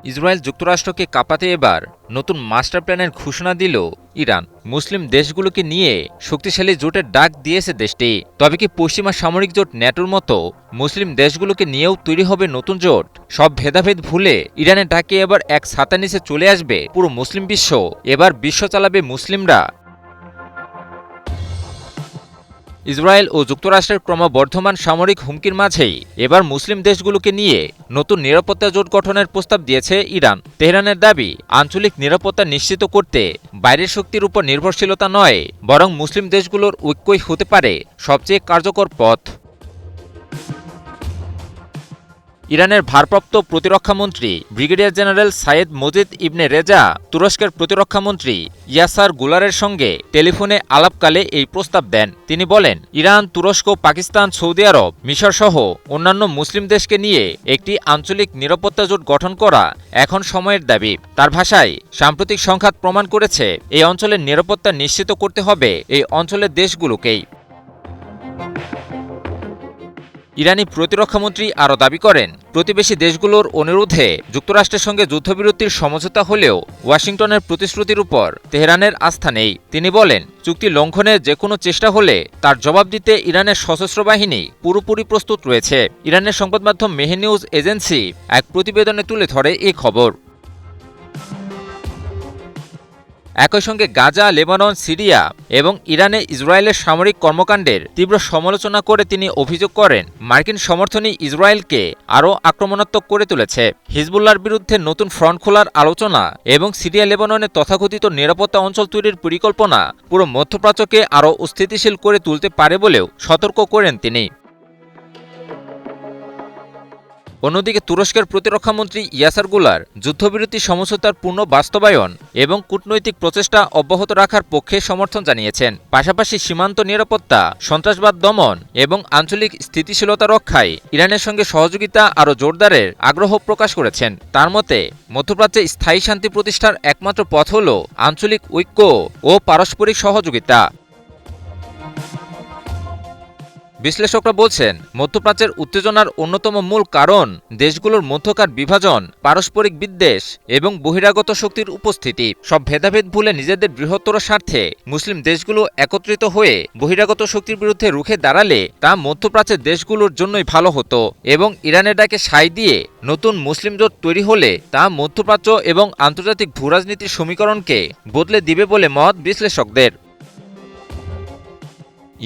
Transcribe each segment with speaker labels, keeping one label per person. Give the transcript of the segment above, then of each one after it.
Speaker 1: Israel যুক্তরাষ্ট্রকে কাঁপাতে এবার নতুন মাস্টার প্ল্যানের ঘোষণা দিল ইরান। মুসলিম দেশগুলোকে নিয়ে শক্তিশালী জোটের ডাক দিয়েছে দেশটি। তবে কি পশ্চিমা সামরিক জোট ন্যাটোর মতো মুসলিম দেশগুলোকে নিয়েও তৈরি হবে নতুন জোট? সব ভেদাভেদ ভুলে ইরানের ডাকে এবার এক ছাতার নিচে চলে আসবে পুরো মুসলিম বিশ্ব। এবার বিশ্ব চালাবে মুসলিমরা। ইসরায়েল ও যুক্তরাষ্ট্রের ক্রমবর্ধমান সামরিক হুমকির মাঝেই এবার মুসলিম দেশগুলোকে নিয়ে নতুন নিরাপত্তা জোট গঠনের প্রস্তাব দিয়েছে ইরান। তেহরানের দাবি, আঞ্চলিক নিরাপত্তা নিশ্চিত করতে বাইরের শক্তির উপর নির্ভরশীলতা নয়, বরং মুসলিম দেশগুলোর ঐক্যই হতে পারে সবচেয়ে কার্যকর পথ। ইরানের ভারপ্রাপ্ত প্রতিরক্ষামন্ত্রী ব্রিগেডিয়ার জেনারেল সাইয়েদ মজিদ ইবনে রেজা তুরস্কের প্রতিরক্ষামন্ত্রী ইয়াসার গুলারের সঙ্গে টেলিফোনে আলাপকালে এই প্রস্তাব দেন। তিনি বলেন, ইরান, তুরস্ক, পাকিস্তান, সৌদি আরব, মিশর সহ অন্যান্য মুসলিম দেশকে নিয়ে একটি আঞ্চলিক নিরাপত্তা জোট গঠন করা এখন সময়ের দাবি। তার ভাষায়, সাম্প্রতিক সংঘাত প্রমাণ করেছে এই অঞ্চলের নিরাপত্তা নিশ্চিত করতে হবে এই অঞ্চলের দেশগুলোকেই। ইরানি প্রতিরক্ষামন্ত্রী আরও দাবি করেন, প্রতিবেশী দেশগুলোর অনুরোধে যুক্তরাষ্ট্রের সঙ্গে যুদ্ধবিরতির সমঝোতা হলেও ওয়াশিংটনের প্রতিশ্রুতির উপর তেহরানের আস্থা নেই। তিনি বলেন, চুক্তি লঙ্ঘনের যে কোনো চেষ্টা হলে তার জবাব দিতে ইরানের সশস্ত্র বাহিনী পুরোপুরি প্রস্তুত রয়েছে। ইরানের সংবাদমাধ্যম মেহের নিউজ এজেন্সি এক প্রতিবেদনে তুলে ধরে এই খবর। একই সঙ্গে গাজা, লেবানন, সিরিয়া এবং ইরানে ইসরায়েলের সামরিক কর্মকাণ্ডের তীব্র সমালোচনা করে তিনি অভিযোগ করেন, মার্কিন সমর্থনই ইসরায়েলকে আরও আক্রমণাত্মক করে তুলেছে। হিজবুল্লাহর বিরুদ্ধে নতুন ফ্রন্ট খোলার আলোচনা এবং সিরিয়া, লেবাননে তথাকথিত নিরাপত্তা অঞ্চল তৈরির পরিকল্পনা পুরো মধ্যপ্রাচ্যকে আরও অস্থিতিশীল করে তুলতে পারে বলেও সতর্ক করেন তিনি। অন্যদিকে তুরস্কের প্রতিরক্ষামন্ত্রী ইয়াসার গুলার যুদ্ধবিরতি সমঝোতার পূর্ণ বাস্তবায়ন এবং কূটনৈতিক প্রচেষ্টা অব্যাহত রাখার পক্ষে সমর্থন জানিয়েছেন। পাশাপাশি সীমান্ত নিরাপত্তা, সন্ত্রাসবাদ দমন এবং আঞ্চলিক স্থিতিশীলতা রক্ষায় ইরানের সঙ্গে সহযোগিতা আরও জোরদারের আগ্রহ প্রকাশ করেছেন। তার মতে, মধ্যপ্রাচ্যে স্থায়ী শান্তি প্রতিষ্ঠার একমাত্র পথ হল আঞ্চলিক ঐক্য ও পারস্পরিক সহযোগিতা। বিশ্লেষকরা বলছেন, মধ্যপ্রাচ্যের উত্তেজনার অন্যতম মূল কারণ দেশগুলোর মধ্যকার বিভাজন, পারস্পরিক বিদ্বেষ এবং বহিরাগত শক্তির উপস্থিতি। সব ভেদাভেদ ভুলে নিজেদের বৃহত্তর স্বার্থে মুসলিম দেশগুলো একত্রিত হয়ে বহিরাগত শক্তির বিরুদ্ধে রুখে দাঁড়ালে তা মধ্যপ্রাচ্যের দেশগুলোর জন্যই ভালো হতো এবং ইরানের ডাকে সায় দিয়ে নতুন মুসলিম জোট তৈরি হলে তা মধ্যপ্রাচ্য এবং আন্তর্জাতিক ভূরাজনীতির সমীকরণকে বদলে দিবে বলে মত বিশ্লেষকদের।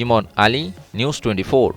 Speaker 1: ইমন আলী, নিউজ 24।